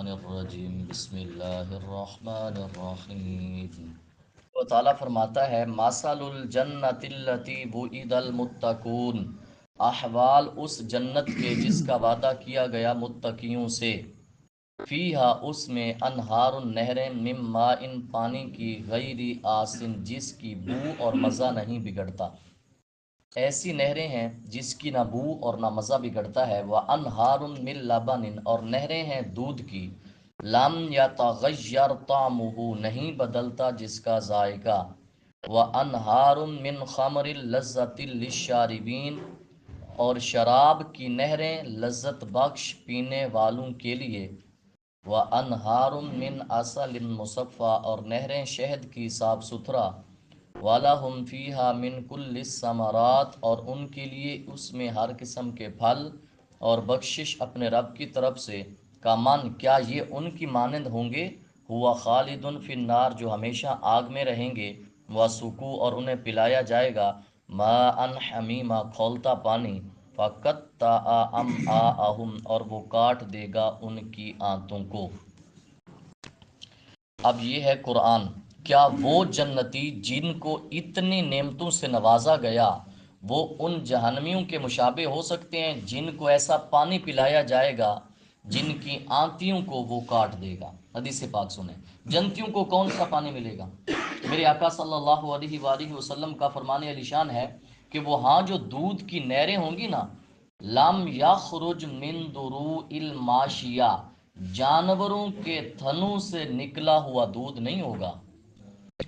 الرجیم بسم اللہ الرحمن الرحیم۔ وہ تعالیٰ فرماتا ہے مثل الجنت التی وعد المتقون، احوال اس جنت کے جس کا وعدہ کیا گیا متقیوں سے، فیہا اس میں انہار نہریں من ماء پانی کی غیر آسن جس کی بو اور مزہ نہیں بگڑتا، ایسی نہریں ہیں جس کی نہ بو اور نہ مزہ بگڑتا ہے، وَأَنْهَارٌ مِّن لَبَنٍ اور نہریں ہیں دودھ کی، لَمْ يَتَغَيَّرْ طَعْمُهُ نہیں بدلتا جس کا ذائقہ، وَأَنْهَارٌ مِّن خَمْرٍ لَذَّةٍ لِلشَّارِبِينَ اور شراب کی نہریں لذت بخش پینے والوں کے لیے، وَأَنْهَارٌ مِّنْ عَسَلٍ مُصَفًّى اور نہریں شہد کی صاف ستھرا، وَلَهُمْ فِيهَا مِنْ كُلِّ الثَّمَرَاتِ اور ان کے لیے اس میں ہر قسم کے پھل اور بخشش اپنے رب کی طرف سے، کامن کیا یہ ان کی مانند ہوں گے، ہوا خالد فی النار جو ہمیشہ آگ میں رہیں گے، وَسُقُوا اور انہیں پلایا جائے گا ماء حمیما کھولتا پانی، فَقَطَّعَ أَمْعَاءَهُمْ اور وہ کاٹ دے گا ان کی آنتوں کو۔ اب یہ ہے قرآن۔ کیا وہ جنتی جن کو اتنی نعمتوں سے نوازا گیا وہ ان جہنمیوں کے مشابہ ہو سکتے ہیں جن کو ایسا پانی پلایا جائے گا جن کی آنتیوں کو وہ کاٹ دے گا؟ حدیث پاک سنیں، جنتیوں کو کون سا پانی ملے گا؟ میرے آقا صلی اللہ علیہ وآلہ وسلم کا فرمان علی شان ہے کہ وہ ہاں جو دودھ کی نہریں ہوں گی نا، لم یخرج من دروع الماشیہ جانوروں کے تھنوں سے نکلا ہوا دودھ نہیں ہوگا،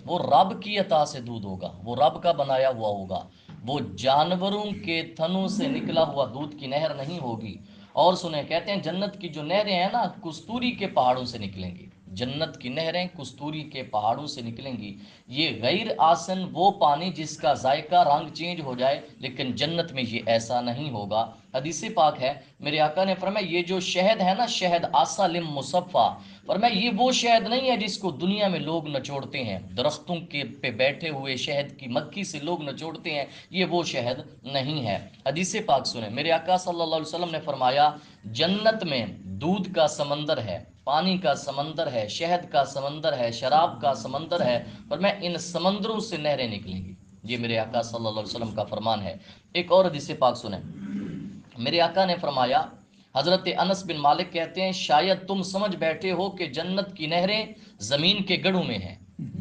وہ رب کی عطا سے دودھ ہوگا، وہ رب کا بنایا ہوا ہوگا، وہ جانوروں کے تھنوں سے نکلا ہوا دودھ کی نہر نہیں ہوگی۔ اور سنیں، کہتے ہیں جنت کی جو نہریں ہیں نا کستوری کے پہاڑوں سے نکلیں گی، جنت کی نہریں کستوری کے پہاڑوں سے نکلیں گی۔ یہ غیر آسن وہ پانی جس کا ذائقہ رنگ چینج ہو جائے، لیکن جنت میں یہ ایسا نہیں ہوگا۔ حدیث پاک ہے، میرے آقا نے فرمایا یہ جو شہد ہے نا، شہد عسل مصفا، فرمایا یہ وہ شہد نہیں ہے جس کو دنیا میں لوگ نچوڑتے ہیں، درختوں کے پہ بیٹھے ہوئے شہد کی مکھی سے لوگ نچوڑتے ہیں، یہ وہ شہد نہیں ہے۔ حدیث پاک سنیں، میرے آقا صلی اللہ علیہ وسلم نے فرمایا جنت میں دودھ کا سمندر ہے، پانی کا سمندر ہے، شہد کا سمندر ہے، شراب کا سمندر ہے، فرمایا ان سمندروں سے نہریں نکلیں گی۔ یہ میرے آقا صلی اللہ علیہ وسلم کا فرمان ہے۔ ایک اور حدیث پاک سنیں، میرے آقا نے فرمایا، حضرت انس بن مالک کہتے ہیں شاید تم سمجھ بیٹھے ہو کہ جنت کی نہریں زمین کے گڑھوں میں ہیں،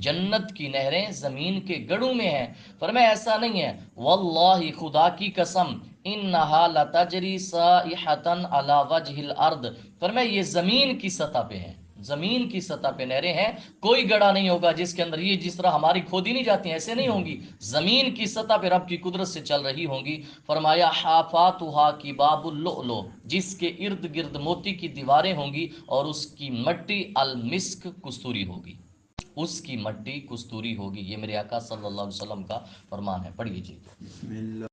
جنت کی نہریں زمین کے گڑھوں میں ہیں، فرمایا ایسا نہیں ہے، واللہ خدا کی قسم انہا لتجری سائحتن علی وجہ الارض، فرمایا یہ زمین کی سطح پہ ہیں، زمین کی سطح پہ نہریں ہیں، کوئی گڑھا نہیں ہوگا جس کے اندر یہ جس طرح ہماری کھودی نہیں جاتی ہیں ایسے نہیں ہوں گی، زمین کی سطح پہ رب کی قدرت سے چل رہی ہوں گی۔ فرمایا حافاتھا کی باب اللؤلؤ جس کے ارد گرد موتی کی دیواریں ہوں گی اور اس کی مٹی المسک کستوری ہوگی، اس کی مٹی کستوری ہوگی۔ یہ میرے آقا صلی اللہ علیہ وسلم کا فرمان ہے، پڑھیے جی۔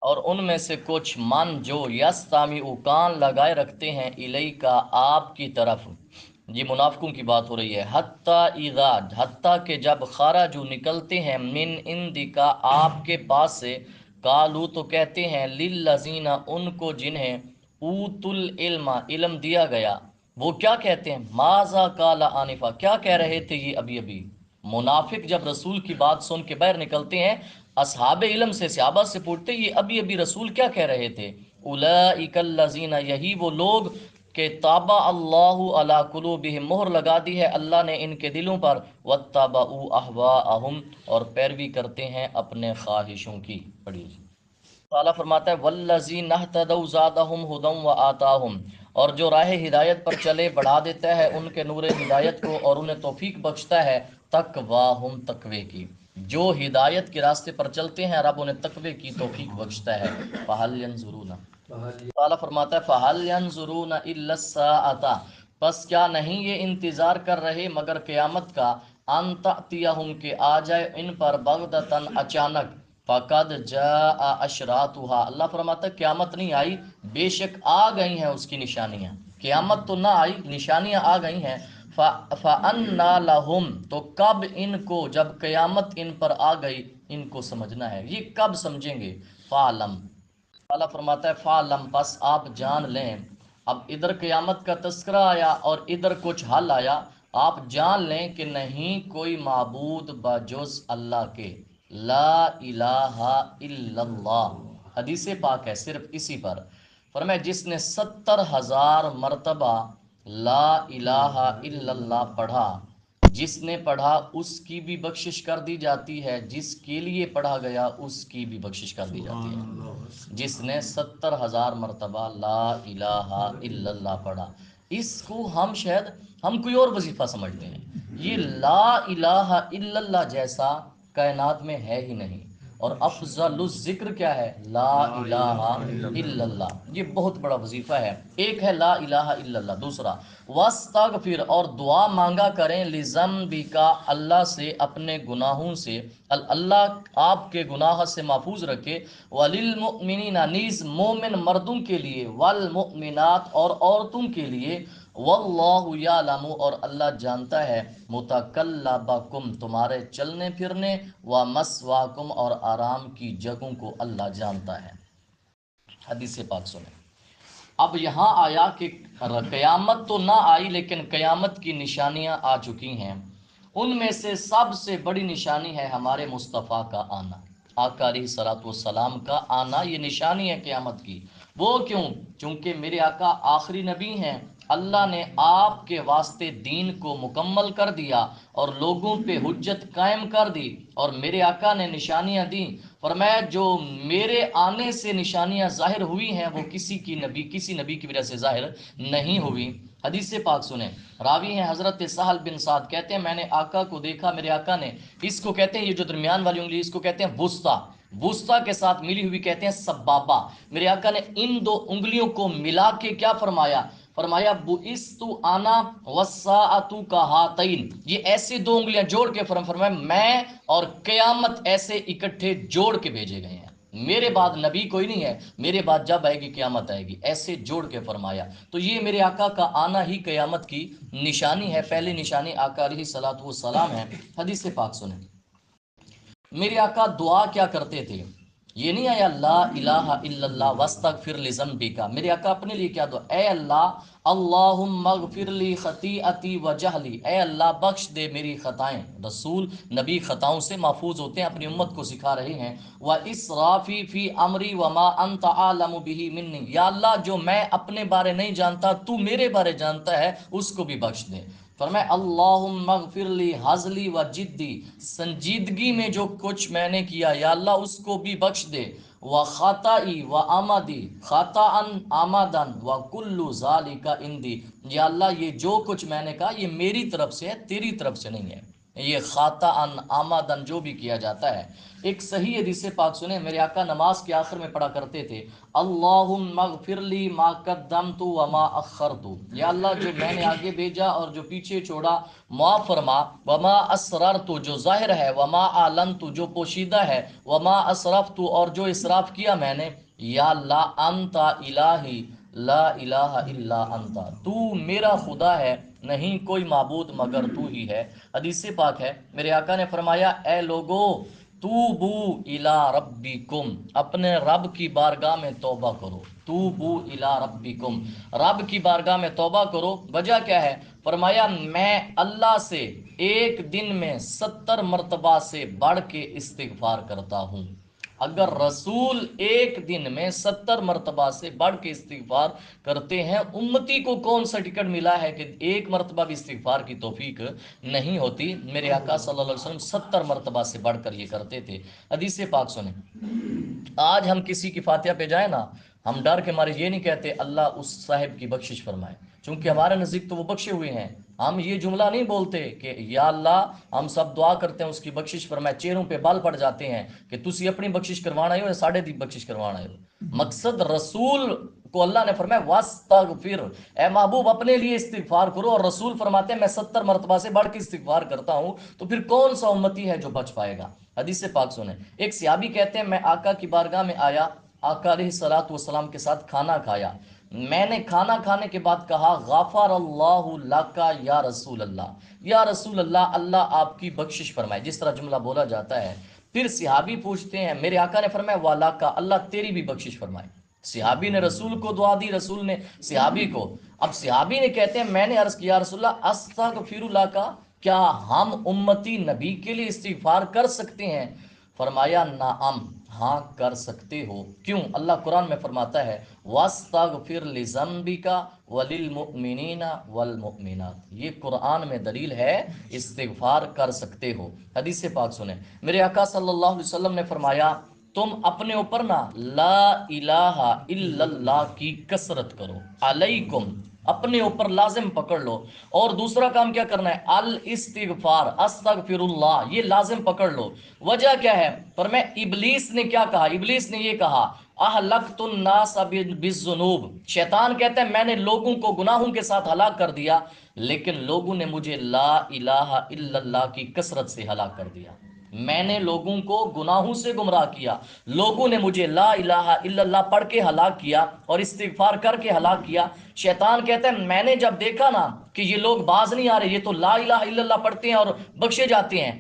اور ان میں سے کچھ من جو یستمعوا کان لگائے رکھتے ہیں الیکا آپ کی طرف، یہ منافقوں کی بات ہو رہی ہے، حتیٰ کہ جب خرجوا نکلتے ہیں من عندک آپ کے پاس سے، قالوا تو کہتے ہیں للذین ان کو جنہیں اوت العلم علم دیا گیا، وہ کیا کہتے ہیں ماذا قال آنفا کیا کہہ رہے تھے یہ ابھی ابھی؟ منافق جب رسول کی بات سن کے باہر نکلتے ہیں، اصحاب علم سے صحابہ سے پوچھتے یہ ابھی ابھی رسول کیا کہہ رہے تھے؟ اولئک الذین یہی وہ لوگ کہ طبع اللہ علی قلوبہم مہر لگا دی ہے اللہ نے ان کے دلوں پر، واتبعوا اہواءہم اور پیروی کرتے ہیں اپنے خواہشوں کی۔ پڑھیے جی۔ تعالیٰ فرماتا ہے والذین اہتدوا زادہم ھدی وآتاہم اور جو راہ ہدایت پر چلے بڑھا دیتا ہے ان کے نور ہدایت کو اور انہیں توفیق بخشتا ہے تقواہم تقوی کی، جو ہدایت کے راستے پر چلتے ہیں رب انہیں تقوی کی توفیق بخشتا ہے۔ فہل ینظرون، تعالیٰ فرماتا ہے فہل ینظرون الا الساعۃ پس کیا نہیں یہ انتظار کر رہے مگر قیامت کا، ان تأتیہم کہ آ جائے ان پر بغتۃ اچانک، فقد جاء اشراطها اللہ فرماتا ہے قیامت نہیں آئی، بے شک آ گئی ہیں اس کی نشانیاں، قیامت تو نہ آئی نشانیاں آ گئی ہیں۔ فَأَنَّى لَهُمْ تو کب ان کو، جب قیامت ان پر آ گئی ان کو سمجھنا ہے، یہ کب سمجھیں گے؟ فَعْلَمْ اللہ فرماتا ہے فَعْلَمْ پس آپ جان لیں، اب ادھر قیامت کا تذکرہ آیا اور ادھر کچھ حل آیا، آپ جان لیں کہ نہیں کوئی معبود بجز اللہ کے، لا الہ الا اللہ، حدیث پاک ہے صرف اسی پر۔ فرمایا جس نے 70,000 مرتبہ لا الہ الا اللہ پڑھا، جس نے پڑھا اس کی بھی بخشش کر دی جاتی ہے، جس کے لیے پڑھا گیا اس کی بھی بخشش کر دی جاتی ہے۔ جس نے 70,000 مرتبہ لا الہ الا اللہ پڑھا، اس کو ہم کوئی اور وظیفہ سمجھتے ہیں، یہ لا الہ الا اللہ جیسا کائنات میں ہے ہی نہیں۔ اور افضل الذکر کیا ہے؟ لا الہ الا اللہ، یہ بہت بڑا وظیفہ ہے۔ ایک ہے لا الہ الا اللہ، دوسرا واستغفر، اور دعا مانگا کریں لذنبک، اللہ سے اپنے گناہوں سے، اللہ آپ کے گناہ سے محفوظ رکھے، وللمؤمنین، نیز مومن مردوں کے لیے، والمؤمنات، اور عورتوں کے لیے، واللہ یعلم، اور اللہ جانتا ہے، متقلبکم، تمہارے چلنے پھرنے، ومثواکم، اور آرام کی جگہوں کو اللہ جانتا ہے۔ حدیث پاک سنیں۔ اب یہاں آیا کہ قیامت تو نہ آئی لیکن قیامت کی نشانیاں آ چکی ہیں، ان میں سے سب سے بڑی نشانی ہے ہمارے مصطفیٰ کا آنا، آقا علیہ الصلوۃ والسلام کا آنا، یہ نشانی ہے قیامت کی۔ وہ کیوں؟ چونکہ میرے آقا آخری نبی ہیں، اللہ نے آپ کے واسطے دین کو مکمل کر دیا اور لوگوں پہ حجت قائم کر دی، اور میرے آقا نے نشانیاں دیں۔ فرمایا جو میرے آنے سے نشانیاں ظاہر ہوئی ہیں وہ کسی نبی کی وجہ سے ظاہر نہیں ہوئی۔ حدیث پاک سنیں، راوی ہیں حضرت سہل بن سعد، کہتے ہیں میں نے آقا کو دیکھا، میرے آقا نے، اس کو کہتے ہیں یہ جو درمیان والی انگلی اس کو کہتے ہیں وسطیٰ، وسطیٰ کے ساتھ ملی ہوئی کہتے ہیں سبابہ، میرے آقا نے ان دو انگلیوں کو ملا کے کیا فرمایا؟ فرمایا بُعِثْتُ أَنَا وَالسَّاعَةُ كَهَاتَيْنِ، یہ ایسے دو انگلیاں جوڑ کے فرمایا میں اور قیامت ایسے اکٹھے جوڑ کے بھیجے گئے ہیں، میرے بعد نبی کوئی نہیں ہے، میرے بعد جب آئے گی قیامت آئے گی، ایسے جوڑ کے فرمایا۔ تو یہ میرے آقا کا آنا ہی قیامت کی نشانی ہے، پہلی نشانی آقا علیہ الصلوۃ والسلام ہے۔ حدیث پاک سنیں، میرے آقا دعا کیا کرتے تھے؟ یہ نہیں آیا لا الہ الا اللہ واستغفر لذنبک، میرے آقا اپنے لیے کیا دعا؟ اے اللہ، اللہم اغفر لی خطیئتی و جہلی، اے اللہ بخش دے میری خطائیں۔ رسول نبی خطاؤں سے محفوظ ہوتے ہیں، اپنی امت کو سکھا رہے ہیں۔ و اسرافی فی امری وما انت عالم بہ منی، یا اللہ جو میں اپنے بارے نہیں جانتا تو میرے بارے جانتا ہے، اس کو بھی بخش دے۔ فرمایا اللہم اغفر لی حزلی و جدی، سنجیدگی میں جو کچھ میں نے کیا یا اللہ اس کو بھی بخش دے، و خطائی و آمدی، خطاً آمدن، و کل ذالک عندی، یا اللہ یہ جو کچھ میں نے کہا یہ میری طرف سے ہے، تیری طرف سے نہیں ہے، یہ خطاً آمدن جو بھی کیا جاتا ہے۔ ایک صحیح حدیث پاک سنیں، میرے آقا نماز کے آخر میں پڑھا کرتے تھے اللہم اغفر لی ما قدمت وما اخرت، یا اللہ جو میں نے آگے بھیجا اور جو پیچھے چھوڑا معاف فرما، وما اسررت جو ظاہر ہے، وما اعلنت جو پوشیدہ ہے، وما اسرفت اور جو اسراف کیا میں نے، یا اللہ انت الہی لا الہ الا انت، تو میرا خدا ہے، نہیں کوئی معبود مگر تو ہی ہے۔ حدیث پاک ہے، میرے آقا نے فرمایا اے لوگو توبو الی ربکم، اپنے رب کی بارگاہ میں توبہ کرو، توبو الی ربکم، رب کی بارگاہ میں توبہ کرو۔ وجہ کیا ہے؟ فرمایا میں اللہ سے ایک دن میں 70 مرتبہ سے بڑھ کے استغفار کرتا ہوں۔ اگر رسول ایک دن میں 70 مرتبہ سے بڑھ کے استغفار کرتے ہیں، امتی کو کون سا ٹکٹ ملا ہے کہ ایک مرتبہ بھی استغفار کی توفیق نہیں ہوتی؟ میرے آقا صلی اللہ علیہ وسلم 70 مرتبہ سے بڑھ کر یہ کرتے تھے۔ حدیث پاک سنیں، آج ہم کسی کی فاتحہ پہ جائیں نا، ہم ڈر کے مارے یہ نہیں کہتے اللہ اس صاحب کی بخشش فرمائے، چونکہ ہمارے نزدیک تو وہ بخشے ہوئے ہیں، ہم یہ جملہ نہیں بولتے کہ یا اللہ، ہم سب دعا کرتے ہیں اس کی بخشش فرمائے، چہروں پہ بال پڑ جاتے ہیں کہ تسی اپنی بخشش کروانا ہو یا ساڑھے دی بخشش کروانا ہو۔ مقصد رسول کو اللہ نے فرمایا واستغفر، اے محبوب اپنے لیے استغفار کرو، اور رسول فرماتے ہیں میں 70 مرتبہ سے بڑھ کے استغفار کرتا ہوں، تو پھر کون سا امتی ہے جو بچ پائے گا؟ حدیث پاک سنیں، ایک صحابی کہتے ہیں میں آقا کی بارگاہ میں آیا، آقا علیہ الصلوۃ والسلام کے ساتھ کھانا کھایا، میں نے کھانا کھانے کے بعد کہا غفر اللہ لک یا رسول اللہ، یا رسول اللہ اللہ آپ کی بخشش فرمائے، جس طرح جملہ بولا جاتا ہے۔ پھر صحابی پوچھتے ہیں، میرے آقا نے فرمایا والا کا، اللہ تیری بھی بخشش فرمائے۔ صحابی نے رسول کو دعا دی، رسول نے صحابی کو. اب صحابی نے کہتے ہیں میں نے عرض کیا رسول اللہ استغفر اللہ کا، کیا ہم امتی نبی کے لیے استغفار کر سکتے ہیں؟ فرمایا نعم، ہاں کر سکتے ہو. کیوں؟ اللہ قرآن میں فرماتا ہے وَاسْتَغْفِرْ لِذَنْبِكَ وَلِلْمُؤْمِنِينَ وَالْمُؤْمِنَاتِ. یہ قرآن میں دلیل ہے استغفار کر سکتے ہو. حدیث پاک سنیں، میرے آقا صلی اللہ علیہ وسلم نے فرمایا تم اپنے اوپر نا لا الہ الا اللہ کی کثرت کرو. علیکم، اپنے اوپر لازم پکڑ لو. اور دوسرا کام کیا کرنا ہے؟ الاستغفار، استغفر اللہ، یہ لازم پکڑ لو. وجہ کیا ہے؟ پر میں ابلیس نے کیا کہا؟ ابلیس نے یہ کہا اہلکت الناس بالذنوب. شیطان کہتا ہے میں نے لوگوں کو گناہوں کے ساتھ ہلاک کر دیا، لیکن لوگوں نے مجھے لا الہ الا اللہ کی کثرت سے ہلاک کر دیا. میں نے لوگوں کو گناہوں سے گمراہ کیا، لوگوں نے مجھے لا الہ الا اللہ پڑھ کے ہلاک کیا اور استغفار کر کے ہلاک کیا. شیطان کہتا ہے میں نے جب دیکھا نا کہ یہ لوگ باز نہیں آ رہے، یہ تو لا الہ الا اللہ پڑھتے ہیں اور بخشے جاتے ہیں،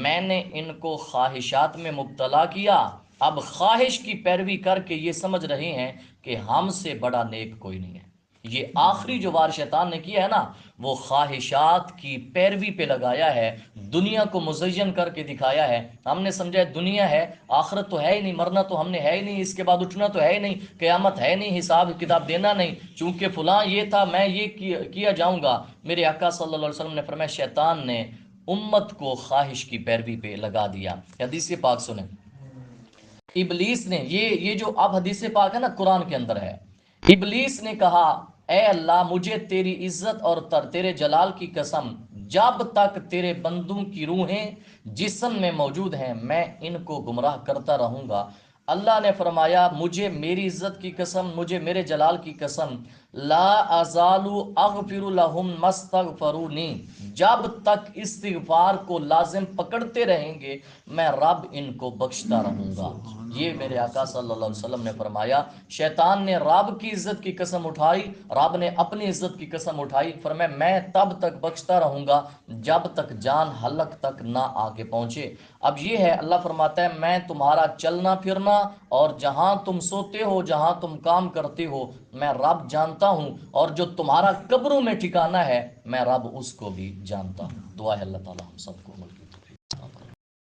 میں نے ان کو خواہشات میں مبتلا کیا. اب خواہش کی پیروی کر کے یہ سمجھ رہے ہیں کہ ہم سے بڑا نیک کوئی نہیں ہے. یہ آخری جو وار شیطان نے کیا ہے نا، وہ خواہشات کی پیروی پہ لگایا ہے، دنیا کو مزین کر کے دکھایا ہے. ہم نے سمجھا ہے دنیا ہے، آخرت تو ہے ہی نہیں، مرنا تو ہم نے ہے ہی نہیں، اس کے بعد اٹھنا تو ہے ہی نہیں، قیامت ہے نہیں، حساب کتاب دینا نہیں، چونکہ فلاں یہ تھا میں یہ کیا جاؤں گا. میرے آقا صلی اللہ علیہ وسلم نے فرمایا شیطان نے امت کو خواہش کی پیروی پہ لگا دیا. حدیث پاک سنیں، ابلیس نے یہ جو اب حدیث پاک ہے نا قرآن کے اندر ہے، ابلیس نے کہا اے اللہ مجھے تیری عزت اور تیرے جلال کی قسم، جب تک تیرے بندوں کی روحیں جسم میں موجود ہیں میں ان کو گمراہ کرتا رہوں گا. اللہ نے فرمایا مجھے میری عزت کی قسم، مجھے میرے جلال کی قسم، لا ازال اغفر لهم مستغفرونی، جب تک استغفار کو لازم پکڑتے رہیں گے میں رب ان کو بخشتا رہوں گا. یہ میرے آقا صلی اللہ علیہ وسلم نے فرمایا. شیطان نے رب کی عزت کی قسم اٹھائی، رب نے اپنی عزت کی قسم اٹھائی، فرمایا میں تب تک بخشتا رہوں گا جب تک جان حلق تک نہ آگے پہنچے. اب یہ ہے اللہ فرماتا ہے میں تمہارا چلنا پھرنا اور جہاں تم سوتے ہو، جہاں تم کام کرتے ہو میں رب جانتا ہوں، اور جو تمہارا قبروں میں ٹھکانہ ہے میں رب اس کو بھی جانتا ہوں. دعا ہے اللہ تعالی ہم سب کو مل